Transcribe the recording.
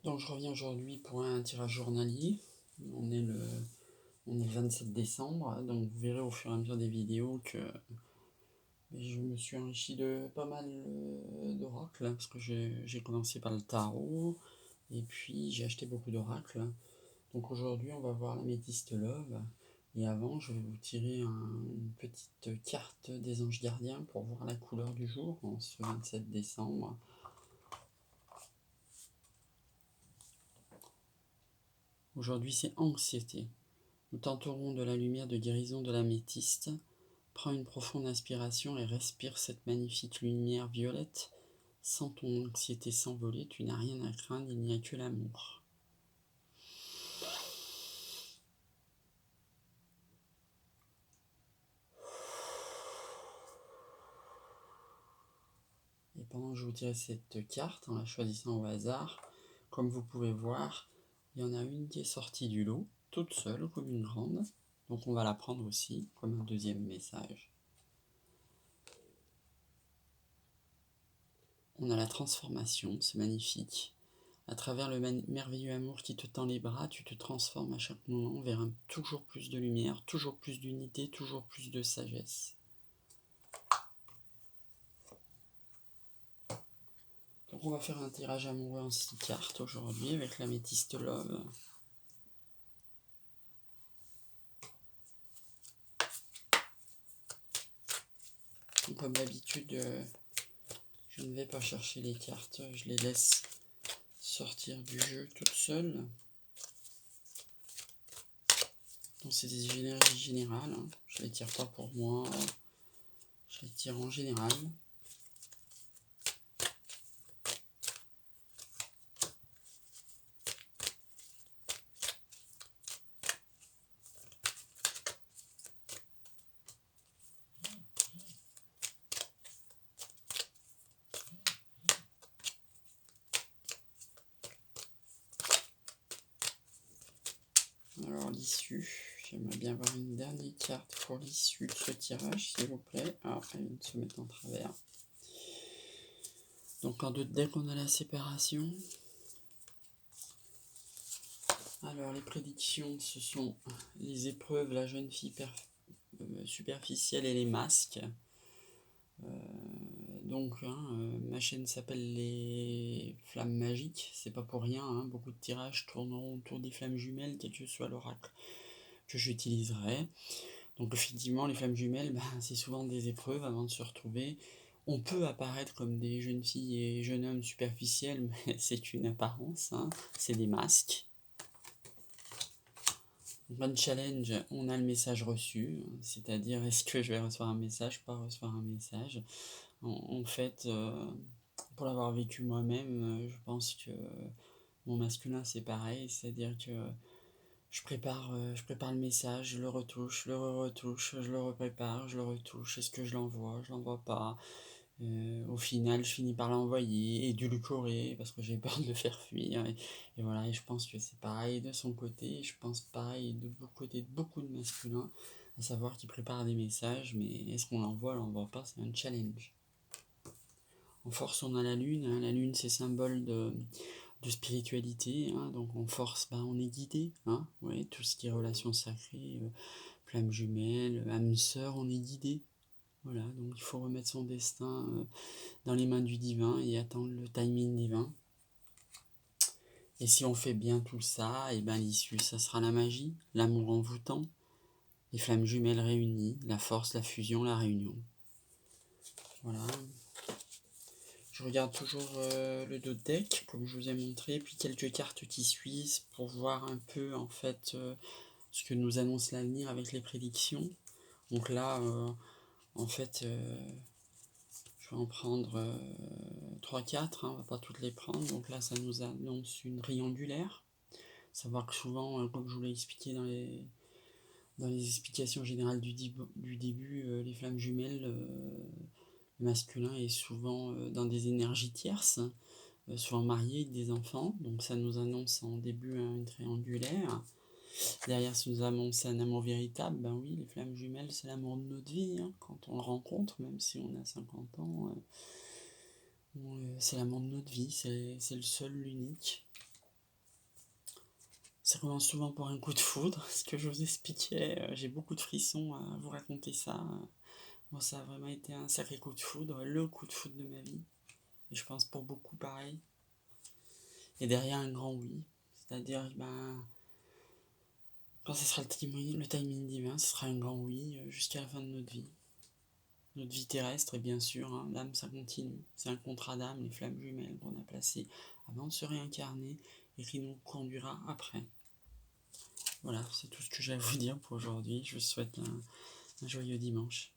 Donc je reviens aujourd'hui pour un tirage journalier. On est le, on est le 27 décembre, donc vous verrez au fur et à mesure des vidéos que je me suis enrichi de pas mal d'oracles, parce que j'ai commencé par le tarot, et puis j'ai acheté beaucoup d'oracles. Donc aujourd'hui on va voir l'améthyste love, et avant je vais vous tirer une petite carte des anges gardiens pour voir la couleur du jour en ce 27 décembre. Aujourd'hui c'est anxiété. Nous tenterons de la lumière de guérison de l'améthyste. Prends une profonde inspiration et respire cette magnifique lumière violette. Sens ton anxiété s'envoler, tu n'as rien à craindre, il n'y a que l'amour. Et pendant que je vous tirais cette carte, en la choisissant au hasard, comme vous pouvez voir, il y en a une qui est sortie du lot, toute seule, comme une grande. Donc on va la prendre aussi, comme un deuxième message. On a la transformation, c'est magnifique. À travers le merveilleux amour qui te tend les bras, tu te transformes à chaque moment vers toujours plus de lumière, toujours plus d'unité, toujours plus de sagesse. Donc on va faire un tirage amoureux en 6 cartes aujourd'hui avec l'améthyste love. Donc, comme d'habitude, je ne vais pas chercher les cartes, je les laisse sortir du jeu toutes seules. Donc c'est des énergies générales, hein. Je les tire pas pour moi, je les tire en général. Alors l'issue, j'aimerais bien avoir une dernière carte pour l'issue de ce tirage, s'il vous plaît. Ah, elle vient de se mettre en travers. Donc dès qu'on a la séparation. Alors les prédictions, ce sont les épreuves, la jeune fille superficielle et les masques. Ma chaîne s'appelle les flammes magiques, c'est pas pour rien, hein. Beaucoup de tirages tourneront autour des flammes jumelles, quel que soit l'oracle que j'utiliserai. Donc effectivement, les flammes jumelles, c'est souvent des épreuves avant de se retrouver. On peut apparaître comme des jeunes filles et jeunes hommes superficiels, mais c'est une apparence, hein. C'est des masques. Dans le challenge, on a le message reçu, c'est-à-dire est-ce que je vais recevoir un message, pas recevoir un message. En fait, pour l'avoir vécu moi-même, je pense que mon masculin c'est pareil, c'est-à-dire que je prépare le message, je le retouche, je le retouche, je le reprépare, je le retouche, est-ce que je l'envoie pas. Au final, je finis par l'envoyer, édulcorer, parce que j'ai peur de le faire fuir. Et voilà, et je pense que c'est pareil de son côté, je pense pareil de côté de beaucoup de masculins, à savoir qu'ils préparent des messages, mais est-ce qu'on l'envoie pas, c'est un challenge. En force, on a la lune, hein. La lune c'est symbole de spiritualité, hein. Donc en force, on est guidé, hein. Ouais, tout ce qui est relations sacrées, flamme jumelle, âme sœur, on est guidé. Voilà, donc il faut remettre son destin dans les mains du divin et attendre le timing divin. Et si on fait bien tout ça, et l'issue, ça sera la magie, l'amour envoûtant, les flammes jumelles réunies, la force, la fusion, la réunion. Voilà. Je regarde toujours le dos de deck, comme je vous ai montré, puis quelques cartes qui suivent pour voir un peu en fait ce que nous annonce l'avenir avec les prédictions. Donc là, en fait, je vais en prendre 3-4, hein, on va pas toutes les prendre. Donc là, ça nous annonce une triangulaire. Savoir que souvent, comme je vous l'ai expliqué dans les explications générales du début, les flammes jumelles, le masculin est souvent dans des énergies tierces, souvent marié avec des enfants. Donc ça nous annonce en début une triangulaire. Derrière, ça nous annonce un amour véritable. Ben oui, les flammes jumelles, c'est l'amour de notre vie, hein. Quand on le rencontre, même si on a 50 ans, c'est l'amour de notre vie, c'est le seul, l'unique. Ça commence souvent par un coup de foudre, ce que je vous expliquais, j'ai beaucoup de frissons à vous raconter ça. Moi, ça a vraiment été un sacré coup de foudre, le coup de foudre de ma vie. Et je pense pour beaucoup pareil. Et derrière un grand oui, c'est-à-dire, ben, quand ce sera le timing divin, ce sera un grand oui jusqu'à la fin de notre vie. Notre vie terrestre, et bien sûr, hein, l'âme, ça continue. C'est un contrat d'âme, les flammes jumelles qu'on a placées avant de se réincarner et qui nous conduira après. Voilà, c'est tout ce que j'ai à vous dire pour aujourd'hui. Je vous souhaite un joyeux dimanche.